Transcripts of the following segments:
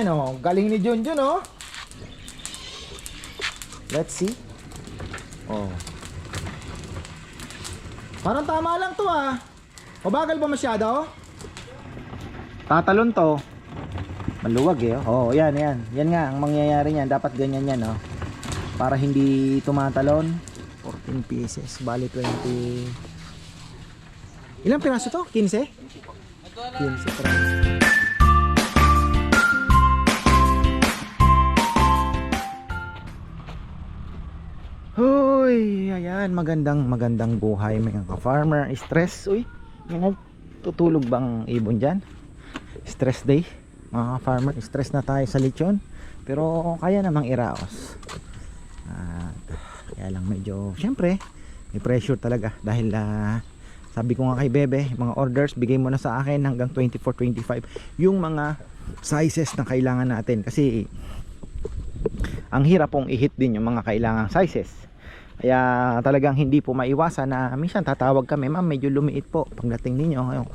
Ayan, oh, galing ni Junjun, oh. Let's see. Oh. Parang tama lang to, ah. Mabagal ba masyado? Tatalon to. Maluwag eh. Oh, yan, yan. Yan nga ang mangyayari niyan. Dapat ganyan yan, oh. Para hindi tumatalon. 14 pieces, bali 20. Ilang piraso to? 15? 15 piraso. Hoy, ayan, magandang buhay mga ka-farmer. Stress, uy. May tutulog bang ibon dyan? Stress day, mga ka-farmer. Stress na tayo sa lechon, pero kaya namang iraos. Kaya lang medyo, syempre, may pressure talaga. Dahil sabi ko nga kay Bebe, mga orders, bigay mo na sa akin hanggang 24-25 yung mga sizes na kailangan natin. Kasi ang hirap pong i-hit din yung mga kailangang sizes. Kaya talagang hindi po maiwasan na minsan tatawag kami, ma'am medyo lumiit po pagdating ninyo.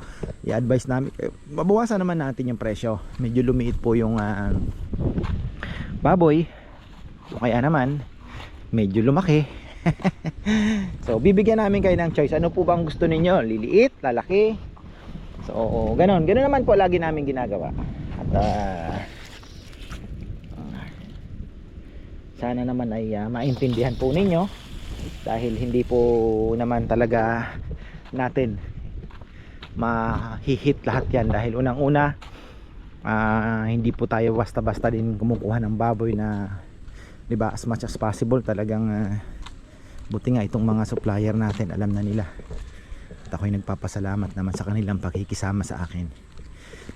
I-advise namin, mabawasan naman natin yung presyo. Medyo lumiit po yung baboy, o kaya naman medyo lumaki. So bibigyan namin kayo ng choice. Ano po bang gusto ninyo? Liliit, lalaki? So ganon naman po lagi namin ginagawa. At sana naman ay maintindihan po ninyo, dahil hindi po naman talaga natin mahihit lahat yan. Dahil unang-una, hindi po tayo basta-basta din kumukuha ng baboy na, diba, as much as possible talagang buti nga itong mga supplier natin, alam na nila. At ako'y nagpapasalamat naman sa kanilang pakikisama sa akin.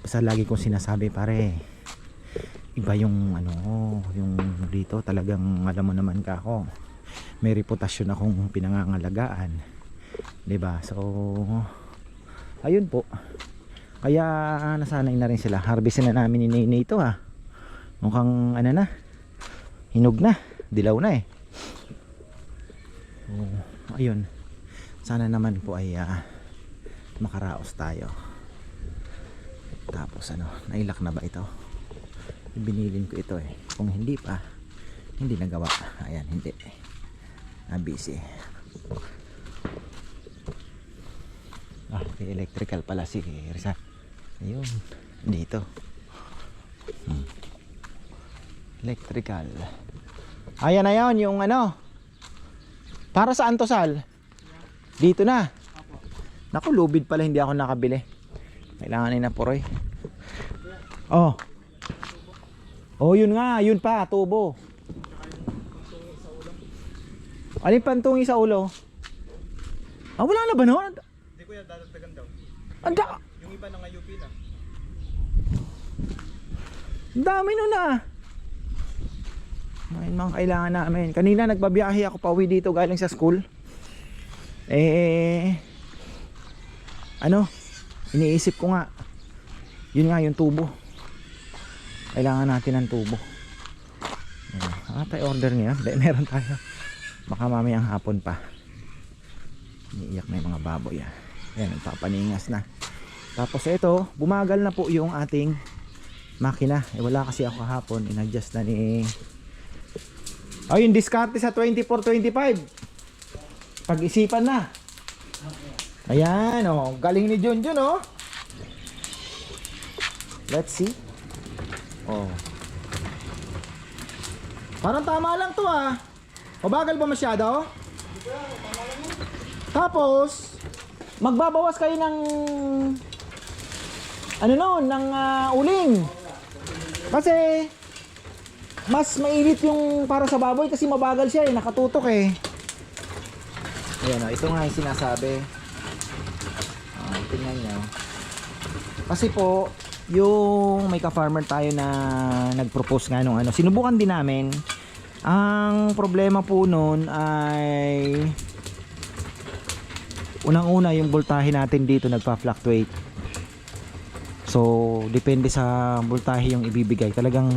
Basta lagi kong sinasabi, pare, iba yung yung dito, talagang alam mo naman ka ako, may reputasyon akong pinangangalagaan, diba? So ayun po, kaya nasanay na rin sila. Harvestin na namin ni Nene ito, mukhang na, hinog na, dilaw na eh. So ayun, sana naman po ay makaraos tayo. Tapos nailak na ba ito? Binilin ko ito eh. Kung hindi pa, hindi nagawa. Ayan, hindi. Busy. Okay, electrical pala si Rizal. Ayun, dito. Electrical. Ayan na yun, yung para saan to, Sal? Dito na. Naku, lubid pala, hindi ako nakabili. Kailangan ni na Puroy. Oh. Oh, yun nga, yun pa, tubo. Alin pantungi sa ulo? Wala na ba noon? Hindi kuya, dadagdagan daw. Anda! Yung iba ng UP na. Dami nun Ayun mga kailangan namin. Kanina nagbabiyahe ako pauwi dito galing sa school. Iniisip ko nga, yun nga yung tubo. Kailangan natin ng tubo. Tayo order niya. Meron tayo. Baka mamayang hapon pa. Iniiyak na yung mga baboy. Ayan, nagpapaningas na. Tapos ito, bumagal na po yung ating makina. Wala kasi ako kahapon. In-adjust na ni... yung diskarte sa 24-25. Pag-isipan na. Ayan, galing ni Junjun, Let's see. Parang tama lang to, Mabagal ba masyado? Tapos magbabawas kayo ng ng uling. Kasi mas mainit yung para sa baboy kasi mabagal siya nakatutok eh. Ayan ito nga yung sinasabi. Tingnan nyo. Kasi po yung may ka-farmer tayo na nag-propose nga nung sinubukan din namin. Ang problema po nun ay unang-una yung voltahe natin dito nagpa-fluctuate. So depende sa voltahe yung ibibigay. Talagang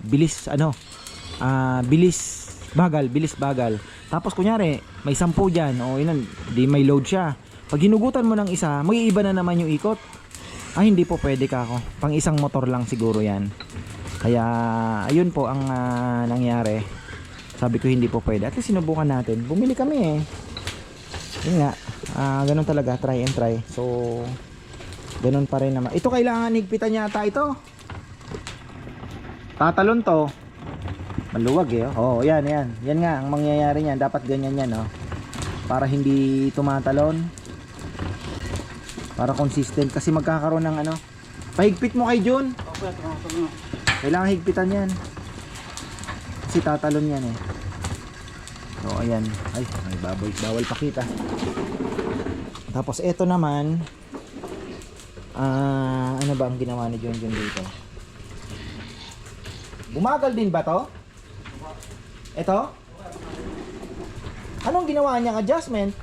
bilis bagal. Tapos kunyari may 10 dyan, di may load siya. Pag hinugutan mo ng isa, mag-iiba na naman yung ikot. Hindi po pwede ka ako. Pang isang motor lang siguro yan. Kaya ayun po ang nangyari. Sabi ko hindi po pwede. At least sinubukan natin. Bumili kami eh. Yun nga. Ganun talaga. Try and try. So ganun pa rin naman. Ito kailangan higpitan yata ito. Tatalon to. Maluwag eh. Oh, yan. Yan nga ang mangyayari niyan. Dapat ganyan yan, oh. Para hindi tumatalon. Para consistent kasi magkakaroon ng ano. Pahigpit mo kay Jun. Kailangan higpitan yan. Kasi tatalon yan eh. So ayan. Ay, may baboy. Bawal pakita. Tapos eto naman. Ano ba ang ginawa ni Jun dito? Bumagal din ba to? Eto? Anong ginawa niyang adjustment?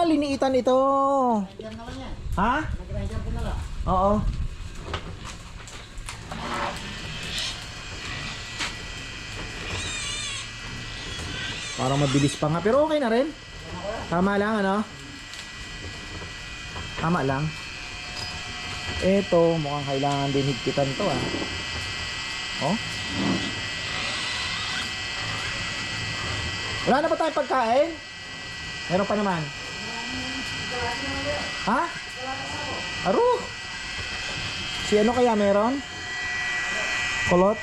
Liniitan ito. Ha? Oo. Parang mabilis pa nga pero okay na rin. Tama lang ano? Tama lang. Ito mukhang kailangan din higpitan to ah. Oh. Wala na ba tayong pagkain? Meron pa naman. Ha? Aro? Si ano kaya meron? Kulot?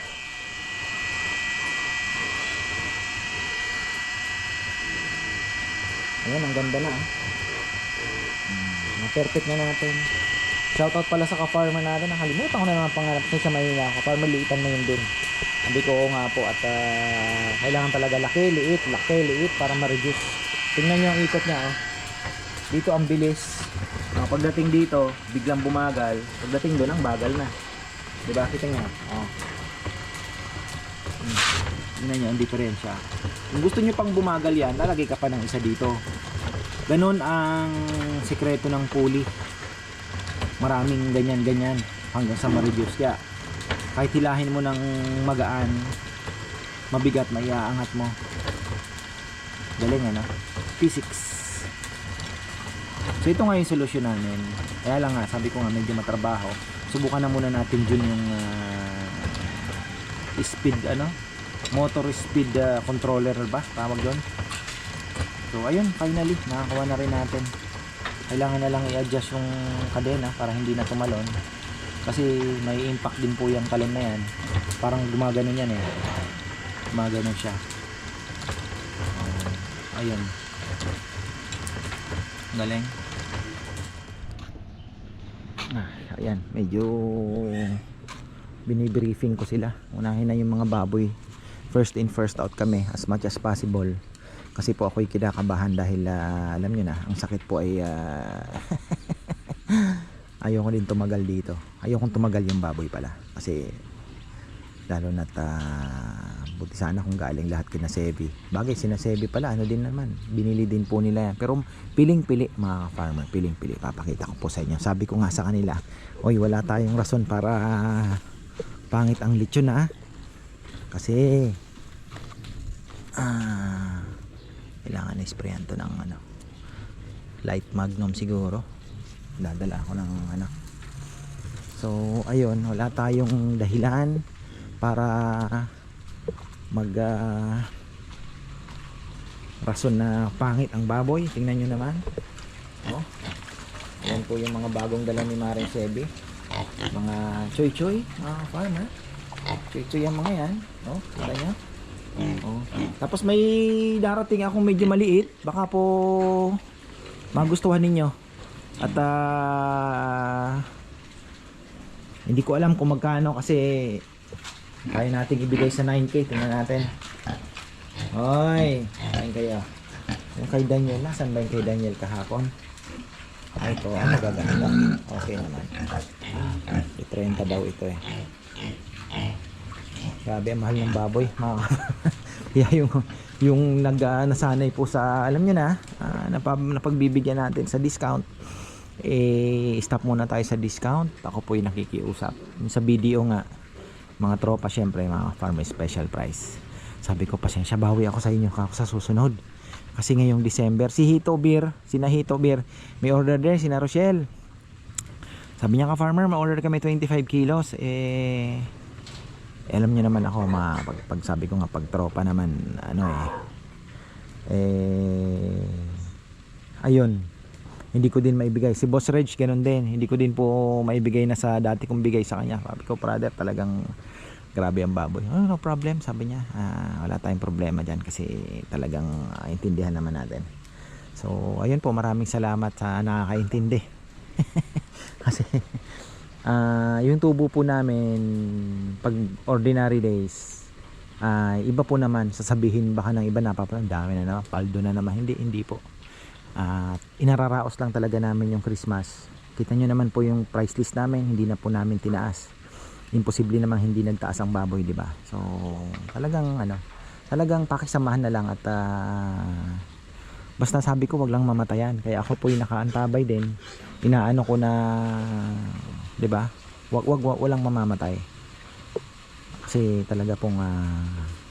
Ayan, ang ganda na perfect na natin. Shoutout pala sa ka-farmer natin. Nakalimutan ko na naman pangarap sa Maynila. Ka-farmer, liitan mo yun dun. Sabi ko nga po at kailangan talaga laki, liit para ma-reduce. Tingnan nyo ang ikot niya oh. Dito ang bilis. Pagdating dito, biglang bumagal. Pagdating doon, ang bagal na. Diba? Kita nyo. Oh. Tingnan nyo ang diferensya. Kung gusto nyo pang bumagal yan, lalagay ka pa ng isa dito. Ganun ang sikreto ng pulley. Maraming ganyan hanggang sa ma-reduce. Kaya kahit hilahin mo ng magaan, mabigat, maiaangat mo. Galing ano? Physics. So ito nga yung solusyon namin. Kaya lang nga, sabi ko nga medyo matrabaho. Subukan na muna natin dun yung speed motor speed controller ba? Tawag doon. So ayun, finally nakakuha na rin natin. Kailangan na lang i-adjust yung kadena para hindi na tumalon. Kasi may impact din po yung talon na yan. Parang gumaganon yan eh. Gumaganon siya. Ayun. Galing. Ayan, medyo binibriefing ko sila. Unahin na yung mga baboy. First in, first out kami as much as possible. Kasi po ako'y kinakabahan dahil alam nyo na, ang sakit po ay ayoko din tumagal dito. Ayokong tumagal yung baboy pala. Kasi lalo na't buti sana kung galing lahat kina Sebi. Bagay sina Sebi pala, ano din naman, binili din po nila yan. Pero piling-pili mga farmer, piling-pili. Papakita ko po sa inyo. Sabi ko nga sa kanila, oy, wala tayong rason para pangit ang lechon na. Kasi kailangan na-sprayan to ng light magnum siguro. Dadala ako ng so ayun, wala tayong dahilan para mag rason na pangit ang baboy. Tingnan nyo naman oh. Yan po yung mga bagong dala ni Maren Sebi, mga choy-choy mga farmer. Choy-choy yung mga yan oh, kita nyo. Oh. Tapos may darating akong medyo maliit, baka po magustuhan ninyo. At hindi ko alam kung magkano kasi kaya natin ibigay sa 9K. Tingnan natin. Hoy, kain kayo. Yung kay Daniel, nasan ba yung kay Daniel kahapon? Ay, ito, magaganda. Okay naman. 30 daw ito eh. Grabe, mahal ng baboy. Kaya yung nasanay po sa, alam nyo na, napagbibigyan natin sa discount, stop muna tayo sa discount. Ako po yung nakikiusap. Sa video nga, mga tropa syempre, mga farmer special price. Sabi ko, pasensya, bawi ako sa inyo ako sa susunod. Kasi ngayong December, si Hito Beer, may order din, si Rochelle. Sabi niya, ka farmer, ma-order kami 25 kilos. Alam niyo naman ako, pag sabi ko nga, pag tropa naman, ayun, hindi ko din maibigay. Si Boss Reg, ganun din, hindi ko din po maibigay na sa dati kong bigay sa kanya. Sabi ko, brother, talagang grabe ang baboy. No problem, sabi niya. Wala tayong problema dyan kasi talagang intindihan naman natin. So ayun po, maraming salamat sa nakakaintindi. Kasi yung tubo po namin pag ordinary days, iba po naman. Sasabihin baka ng iba, napapalang dami na naman, paldo na naman. Hindi po. Inararaos lang talaga namin yung Christmas. Kita nyo naman po yung price list namin, hindi na po namin tinaas. Imposible namang hindi nagtaas ang baboy, di ba? So talagang pakisamahan na lang at basta sabi ko wag lang mamatayan. Kaya ako po yung nakaantabay din. Inaano ko na, di ba? Walang mamamatay. Kasi talaga pong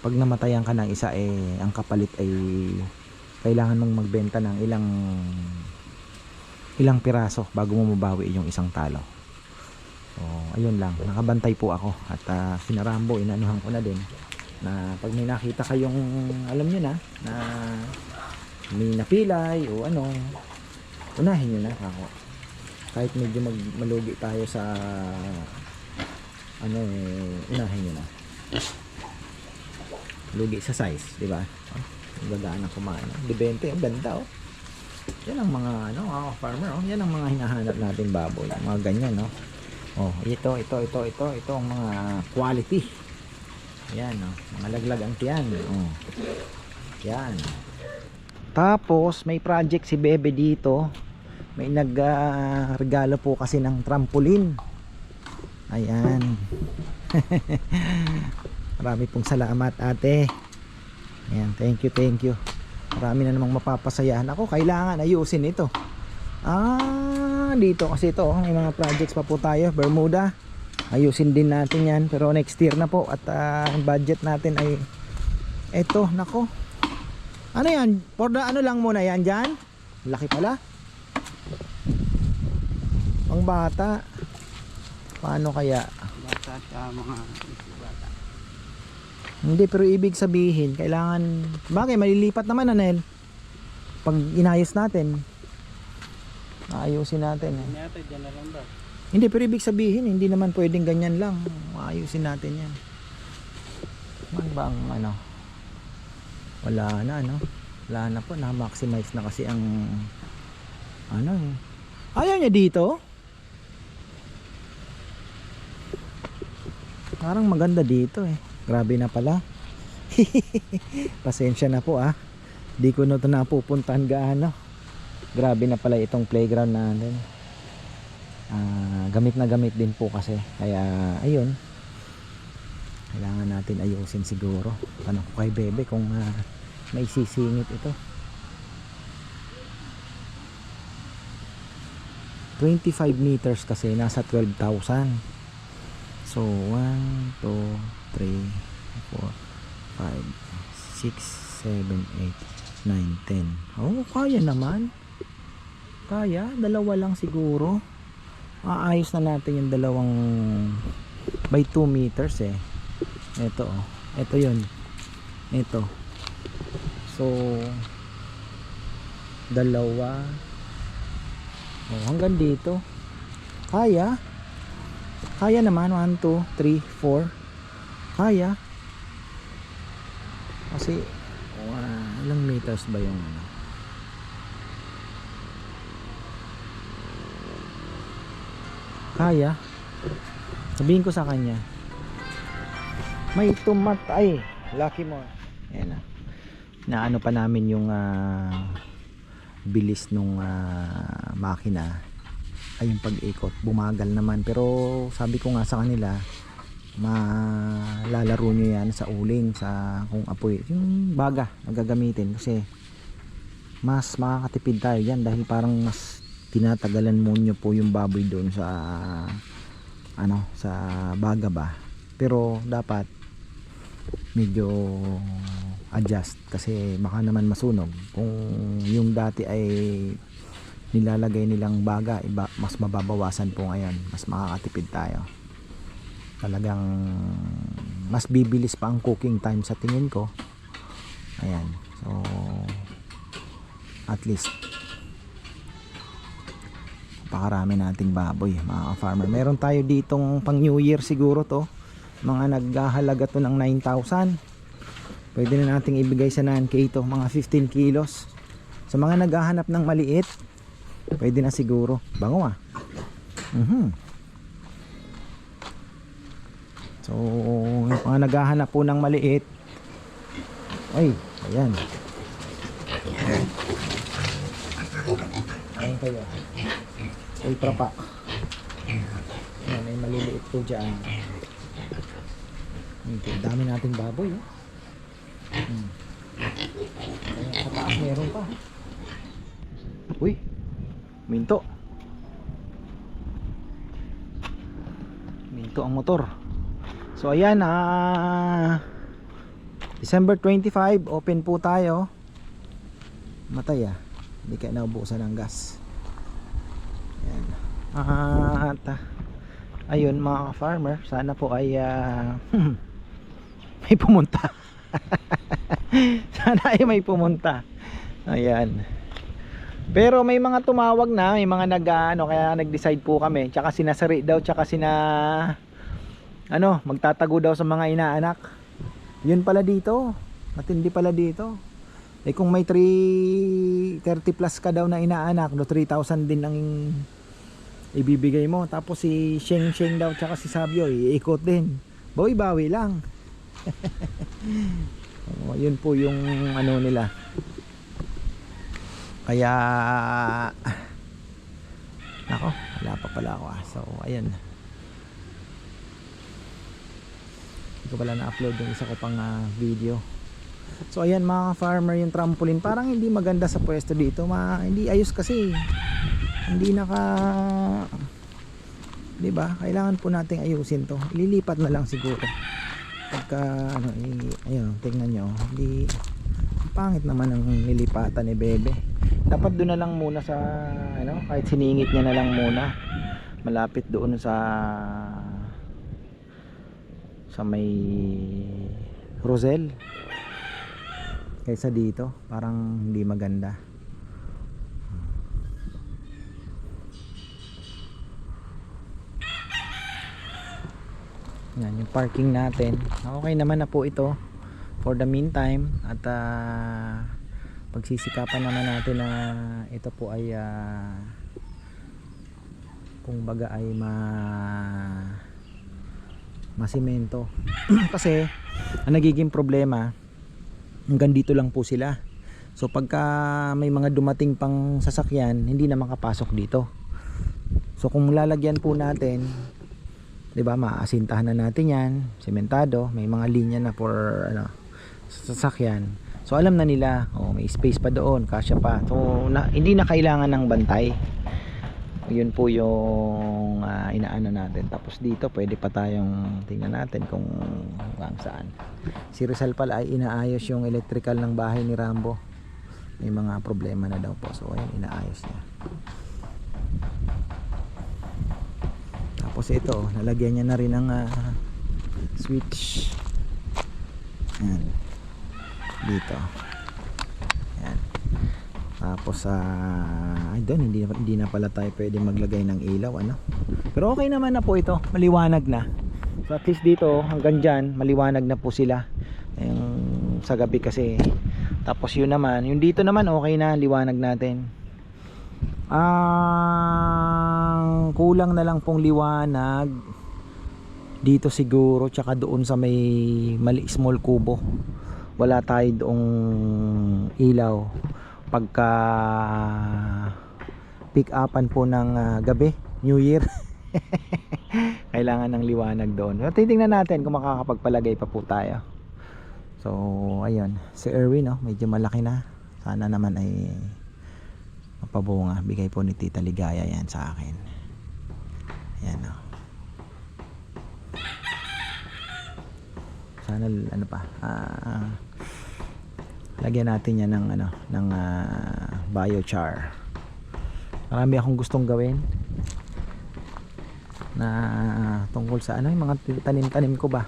pag namatayan ka ng isa, ang kapalit ay kailangan mong magbenta ng ilang piraso bago mo mabawi yung isang talo. So ayun lang, nakabantay po ako at sina Rambo, inanuhan ko na din na pag may nakita kayong alam nyo na may napilay o unahin nyo na ako. Kahit medyo malugi tayo sa unahin nyo na. Lugi sa size, di ba? Gagaan ang kumain. Dibente, ang ganda Yan ang mga farmer yan ang mga hinahanap natin baboy, mga ganyan ito ang mga quality. Yan mga laglag ang tiyan. Yan. Tapos may project si Bebe dito. May regalo po kasi ng trampoline. Ayan. Marami pong salamat, ate. Ayan, thank you. Marami na namang mapapasayahan ako. Kailangan ayusin ito. Dito kasi ito may mga projects pa po tayo. Bermuda, ayusin din natin yan, pero next year na po. At ang budget natin ay eto, nako. Ano yan? For the lang muna yan dyan. Laki pala. Ang bata. Paano kaya? Bata sa mga bata. Hindi, pero ibig sabihin kailangan, bagay malilipat naman, Anel, pag inayos natin. Ayusin natin Yata dyan na lang ba? Hindi, pero ibig sabihin hindi naman pwedeng ganyan lang. Ayusin natin yan. Man bang wala na po, na-maximize na kasi ang ayaw niya dito. Parang maganda dito grabe na pala. Pasensya na po di ko na ito napupuntahan gaano. Grabe na pala itong playground natin. Gamit na gamit din po kasi. Kaya ayun, kailangan natin ayusin siguro. Tanong ko kay Bebe kung may sisingit ito. 25 meters kasi nasa 12,000. So 1, 2, 3, 4, 5, 6, 7, 8, 9, 10. Kaya naman. Kaya, dalawa lang siguro. Aayos na natin yung dalawang by 2 meters Ito yun. Ito. So dalawa. Hanggang dito. Kaya. Kaya naman. 1, 2, 3, 4. Kaya. Kasi ilang meters ba yung kaya. Sabihin ko sa kanya, may tumatay. Lucky mo. Ayan na ano pa namin yung bilis nung makina ay yung pag-ikot. Bumagal naman, pero sabi ko nga sa kanila, malalaro nyo yan sa uling, sa kung apoy yung baga na gagamitin, kasi mas makakatipid tayo yan dahil parang mas tinatagalan mo nyo po yung baboy doon sa sa baga ba. Pero dapat medyo adjust kasi baka naman masunog. Kung yung dati ay nilalagay nilang baga, mas mababawasan po ngayon, mas makakatipid tayo. Talagang mas bibilis pa ang cooking time sa tingin ko. Ayan, so at least pakarami nating baboy mga farmer. Meron tayo ditong pang New Year siguro to, mga naghahalaga to ng 9,000. Pwede na nating ibigay sa 9K to, mga 15 kilos. Sa mga naghahanap ng maliit, pwede na siguro. Bango ah. So yung mga naghahanap po ng maliit, ay ayan, ayan kayo, ultra pack. Ayan, may maliliit po dyan. Dami nating baboy eh. Ayan, sa taas meron pa. Uy, minto ang motor. So ayan, December 25 open po tayo. Matay ah, hindi kaya naubusan ng gas. Ayan. At ayun mga farmer, sana po ay may pumunta. Sana ay may pumunta. Ayan. Pero may mga tumawag na, may mga kaya nag-decide po kami. Tsaka sinasari daw, tsaka magtatago daw sa mga inaanak. Yun pala dito, matindi pala dito. Eh kung may 30 plus ka daw na inaanak, no, 3,000 din ang ibibigay mo. Tapos si Sheng daw tsaka si Sabio iikot din. Bawi-bawi lang. Yun po yung nila. Kaya nako, wala pa pala ako So ayan, hindi ko pala na-upload yung isa ko pang video. So ayan mga farmer, yung trampoline parang hindi maganda sa pwesto dito. Hindi ayos kasi. Hindi diba? Kailangan po nating ayusin to. Ililipat na lang siguro. Pagka ayun, tingnan nyo. Hindi pangit naman ang nilipatan ni Bebe. Dapat doon na lang muna sa kahit siningit niya na lang muna. Malapit doon sa may Rosel. Kaysa dito, parang hindi maganda. Yan yung parking natin. Okay naman na po ito for the meantime. At pagsisikapan naman natin na ito po ay kung baga ay masimento. Kasi ang nagiging problema, hanggang dito lang po sila. So pagka may mga dumating pang sasakyan, hindi na makapasok dito. So kung lalagyan po natin, 'di ba, maasintahan na natin 'yan, sementado, may mga linya na for sasakyan. So alam na nila, may space pa doon, kasya pa. So hindi na kailangan ng bantay. Yun po yung inaano natin. Tapos dito pwede pa tayong tingnan natin kung saan. Si Rizal pala ay inaayos yung electrical ng bahay ni Rambo. May mga problema na daw po. So ayan, inaayos niya. Tapos ito, nalagyan niya na rin ng switch. Ayan. Dito. Ayan. Tapos doon hindi na pala tayo pwede maglagay ng ilaw pero okay naman na po ito, maliwanag na. So at least dito hanggang dyan maliwanag na po sila yung sa gabi kasi. Tapos yun naman, yung dito naman okay na, liwanag natin. Kulang na lang pong liwanag dito siguro, tsaka doon sa may small kubo. Wala tayo doong ilaw pagka pick upan po ng gabi, New Year. Kailangan ng liwanag doon. Titingnan natin kung makakapagpalagay pa po tayo. So ayun, si Erwin medyo malaki na. Sana naman ay mapabunga. Bigay po ni Tita Ligaya yan sa akin. Ayan sana lagyan natin yan ng ano, ng biochar. Marami akong gustong gawin na tungkol sa ano, yung mga tanim-tanim ko ba.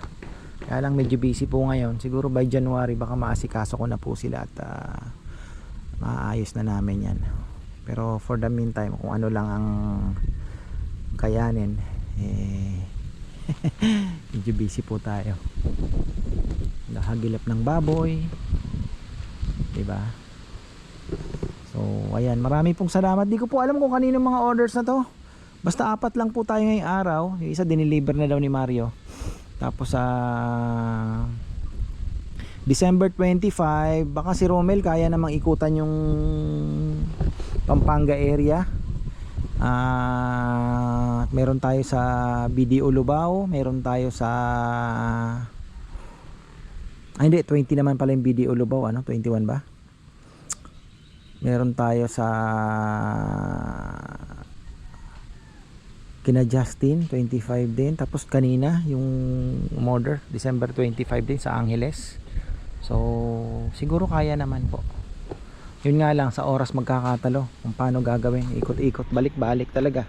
Kaya lang medyo busy po ngayon. Siguro by January baka maasikaso ko na po sila at maayos na namin yan. Pero for the meantime, kung ano lang ang kayanin, medyo busy po tayo. Nahagilap ng baboy, diba? So ayan, marami pong salamat. Di ko po alam kung kanino mga orders na to. Basta 4 lang po tayo ngayong araw. Yung isa dineliver na daw ni Mario. Tapos sa December 25, baka si Romel kaya namang ikutan yung Pampanga area. Meron tayo sa BDO Lubao, meron tayo sa hindi, 20 naman pala yung BDO Lubao, ano? 21 ba? Meron tayo sa kina Justin, 25 din. Tapos kanina yung order, December 25 din sa Angeles. So siguro kaya naman po. Yun nga lang, sa oras magkakatalo kung paano gagawin. Ikot-ikot, balik-balik talaga.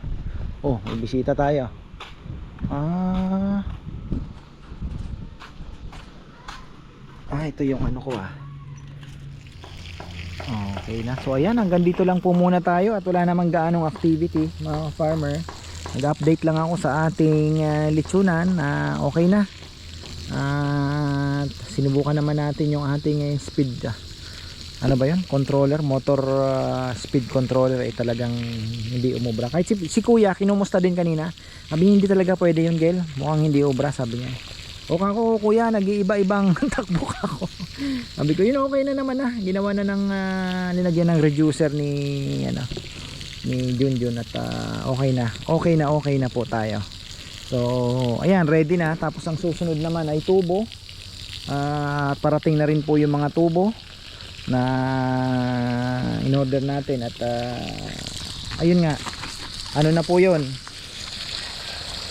Oh, may bisita tayo. Ito yung ano ko Okay na. So ayan, hanggang dito lang po muna tayo. At wala namang gaanong activity, mga farmer. Nag-update lang ako sa ating lechonan na okay na. At sinubukan naman natin yung ating speed ano ba yun? Controller, motor speed controller ay talagang hindi umubra. Kahit si kuya, kinumusta din kanina. Sabi hindi talaga pwede yun, Gel. Mukhang hindi ubra, sabi niya. O kako kuya, nag-iiba-ibang takbo ako. Sabi ko, yun okay na naman na. Ginawa na ng linagyan ng reducer ni Junjun at okay na po tayo. So ayan, ready na. Tapos ang susunod naman ay tubo. At parating na rin po yung mga tubo na in-order natin. At ayun nga, ano na po yun,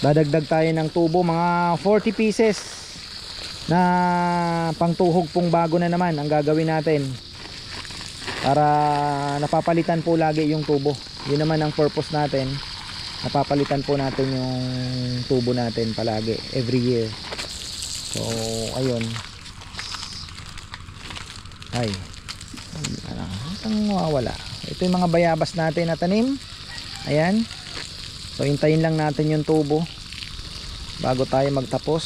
dadagdag tayo ng tubo, mga 40 pieces na pangtuhog pong bago na naman ang gagawin natin para napapalitan po lagi yung tubo. Yun naman ang purpose natin, napapalitan po natin yung tubo natin palagi, every year. So ayun, ang mawawala. Ito yung mga bayabas natin na tanim. Ayan. So hintayin lang natin yung tubo bago tayo magtapos.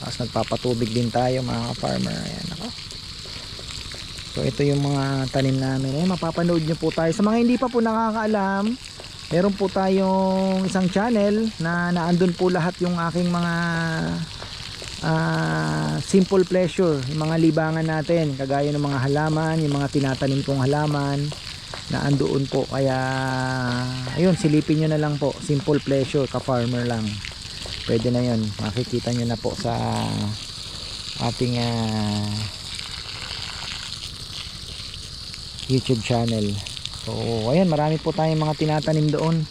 Tapos nagpapatubig din tayo, mga farmer. Ayan ako. So ito yung mga tanim namin. Mapapanood nyo po tayo. Sa mga hindi pa po nakakaalam, meron po tayong isang channel na naandun po lahat yung aking mga simple pleasure, yung mga libangan natin, kagaya ng mga halaman, yung mga tinatanim kong halaman na andoon po. Kaya ayun, silipin nyo na lang po, simple pleasure, ka-farmer lang, pwede na yun. Makikita nyo na po sa ating YouTube channel. So ayan, marami po tayong mga tinatanim doon,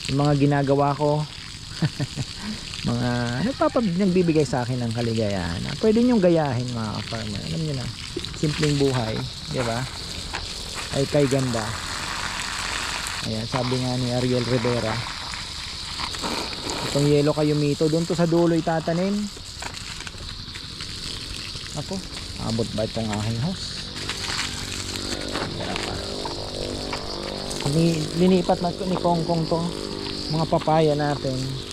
yung mga ginagawa ko. Mga nagbibigay sa akin ng kaligayahan. Pwede nyo gayahin, mga farmer. Alam nyo na, simpleng buhay, diba? Ay kay ganda. Ayan, sabi nga ni Ariel Rivera, itong yellow kayumito, doon to sa dulo itatanim. Ako, abot ba itong aking house? Linipat na ni Kongkong to, mga papaya natin.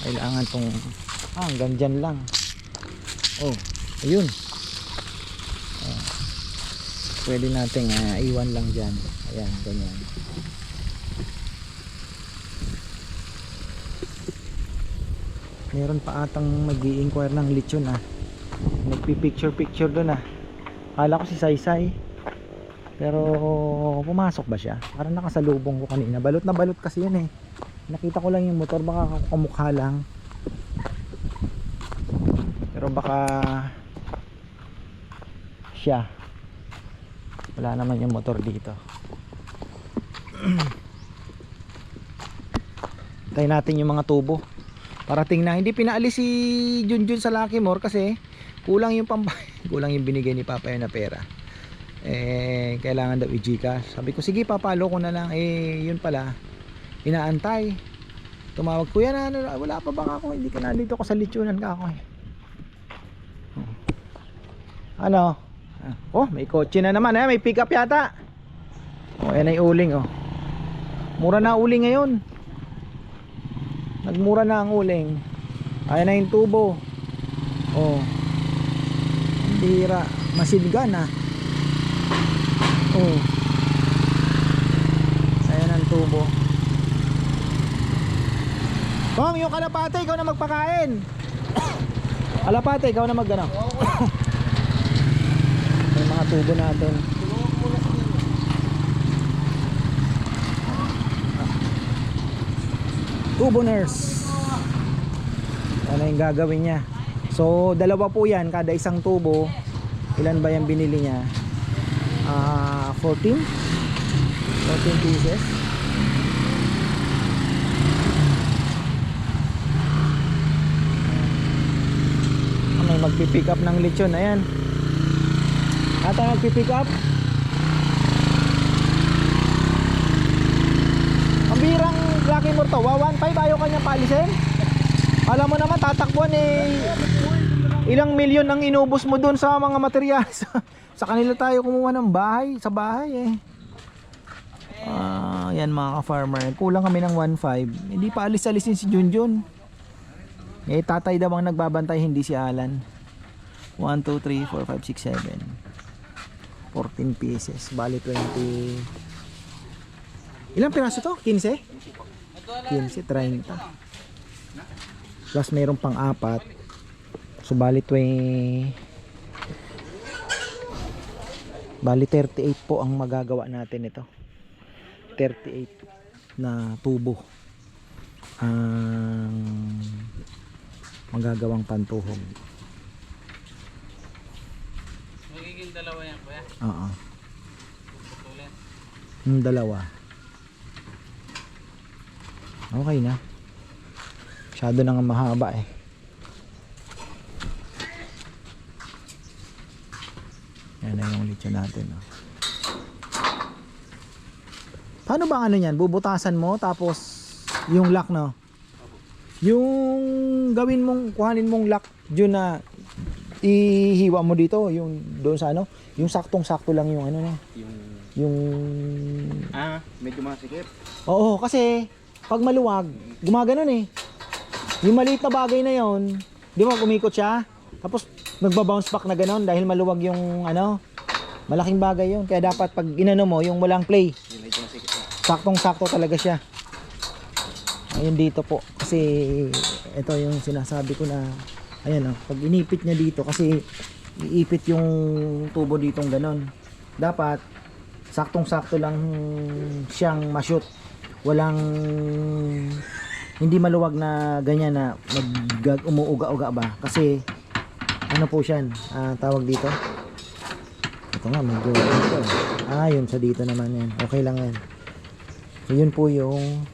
Kailangan tong hanggang dyan lang. Ayun. Pwede nating iwan lang dyan. Ayan, ganyan. Meron pa atang mag-i-inquire ng lechon nagpipicture doon Kala ko si Saysay, pero pumasok ba siya? Parang nakasalubong ko kanina. Balot na balot kasi yan Nakita ko lang yung motor, baka kamukha lang. Pero baka siya. Wala naman yung motor dito. Tayo natin yung mga tubo. Parating na. Hindi pinaalis si Junjun sa Lucky More kasi kulang yung kulang yung binigay ni Papa yun na pera. Kailangan daw i-Gcash. Sabi ko sige, papalo ko na lang. Yun pala, inaantay. Tumawag, kuya na ano, wala pa bang ako? Hindi ka nandito ko sa lechonan ka ako Ano? Oh, may kotse na naman. May pick up yata. Ayan ay uling Mura na uling ngayon. Nagmura na ang uling. Ayan na yung tubo. Ang bihira. Masilga na. Ayan ang tubo. Kong, yung kalapate, ikaw na magpakain. Kalapate, ikaw na mag-ano. May mga tubo natin. Tubo nurse. Ano yung gagawin niya? So, dalawa po yan, kada isang tubo. Ilan ba yung binili niya? 14 pieces. May magpipick up ng lechon. Ayan. Ata magpipick up. Ang birang Lucky Morto, 1.5 ayaw kanyang palisin. Alam mo naman tatakbuhan ilang milyon ang inubos mo dun sa mga materyales. Sa kanila tayo kumuha ng bahay, sa bahay yan mga ka-farmer, kulang kami ng 1.5. Hindi pa alis-alisin si Junjun. Tatay daw ang nagbabantay, hindi si Alan. 1, 2, 3, 4, 5, 6, 7 14 pieces, bali 20. Ilang piraso to? 15? 15, 30 plus mayroon pang 4. So bali 20, bali 38 po ang magagawa natin ito. 38 na tubo ang magagawang pantuhog. Magiging dalawa yan, kuya. Oo. Puputulin. Dalawa. Okay na. Masyado na nga mahaba Yan na yung lechon natin. Paano ba ano yan? Bubutasan mo tapos yung lock yung gawin mong kuhanin mong lock dyan na ihiwa mo dito yung doon sa yung saktong-sakto lang yung yung medyo masikip. Oo, kasi pag maluwag gumaganon yung maliit na bagay na yon, di ba kumikot siya tapos nagba-bounce back na ganon dahil maluwag yung malaking bagay yon, kaya dapat pag inano mo yung walang play saktong-sakto talaga siya. Ayun dito po kasi ito yung sinasabi ko na ayan pag inipit niya dito kasi iipit yung tubo ditong ganon, dapat saktong-sakto lang siyang ma-shoot, walang hindi maluwag na ganyan na umuuga-uga ba kasi ano po siya tawag dito, ito nga medyo ito yun sa dito naman yan, okay lang yan. So yun po yung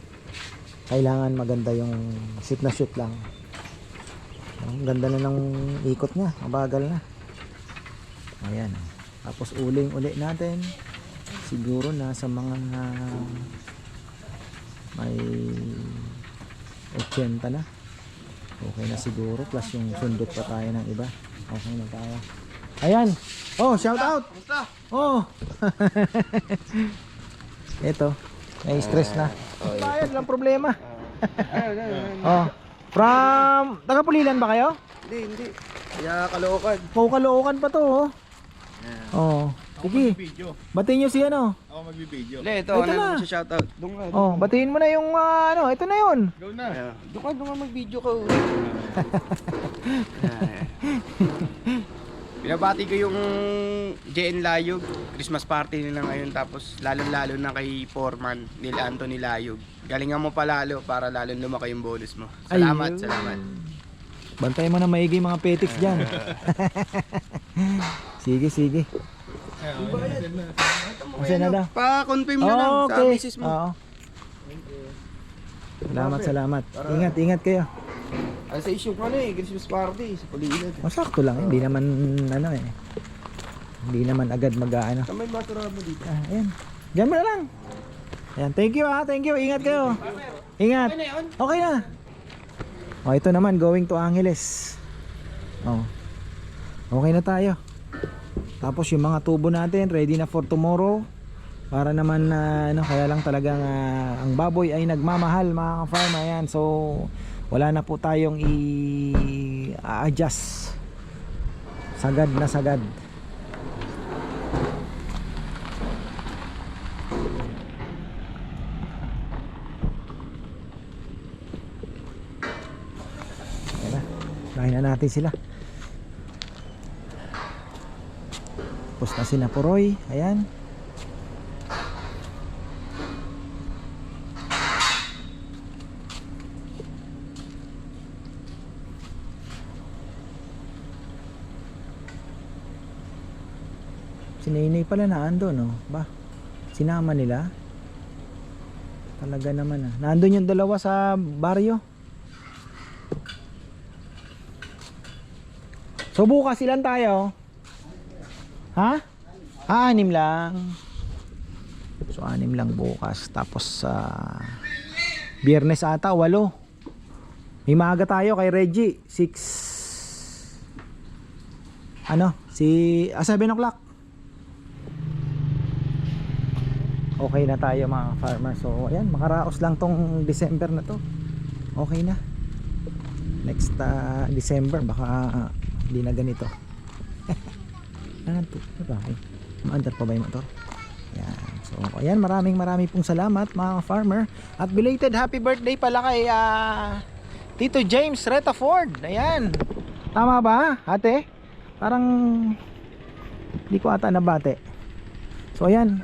kailangan maganda yung shoot na shoot lang. Ang ganda na ng ikot niya, mabagal na. Ayan. Tapos uling uli natin. Siguro na sa mga may 80 na. Okay na siguro, plus yung sundot pa tayo ng iba. Okay na tayo. Ayan. Oh, shout out. Oh. Ito. May stress na. Bayad lang problema. From taga-Pulilan ba kayo? Hindi. Kaya Caloocan. Caloocan pa to. Sige. Batiin nyo si Ako magbibideo. Ito na. shoutout. Batiin mo na yung ito na yun. Go na. Doon ka mag-video ka. Binabati ko yung JN Layog, Christmas party nila ngayon, tapos lalo-lalo na kay Foreman, Neil Anthony Layog. Galingan mo pa lalo para lalo lumaki yung bonus mo. Salamat, Ayun. salamat. Bantay mo na maigi mga petics dyan. Sige. Kasi na daw. Pa-confirm na lang sa Okay. misis mo. Oo. Salamat. Ingat kayo. Alas 6 yung Christmas party sa Pulilan. Masakto lang, hindi naman hindi naman agad mag-ano. Saan may basura mo dito? Ayan. Diyan mo na lang. Ayan, thank you thank you. Ingat kayo. Ingat. Okay na yun? Okay na. Oh, ito naman going to Angeles. Oh. Okay na tayo. Tapos yung mga tubo natin ready na for tomorrow. Para naman kaya lang talagang ang baboy ay nagmamahal mga ka-farm. Ayan, so wala na po tayong i-adjust. Sagad na sagad. Ayan na. Lahin na natin sila. Tapos na si Naporoy. Ayan. Si Nainay pala na ando, no? Ba? Sinama nila? Talaga naman Nandun yung dalawa sa baryo. So bukas ilan tayo? Ha? 6 lang. So 6 lang bukas. Tapos Biyernes ata 8. May maaga tayo kay Reggie 6 7 o'clock. Okay na tayo mga farmer. So ayan, makaraos lang tong December na to. Okay na. Next December baka hindi na ganito. Maandar pa ba yung motor? Ayan. So ayan, maraming pong salamat mga farmer. At belated happy birthday pala kay Tito James Retaford. Ayan. Tama ba ate? Parang hindi ko ata nabate. So ayan,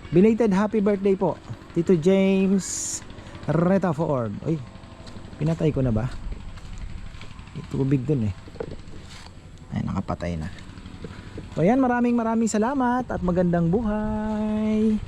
belated happy birthday po Tito James Retaford. Uy, pinatay ko na ba? Tubig dun ay nakapatay na. So ayan, maraming salamat at magandang buhay.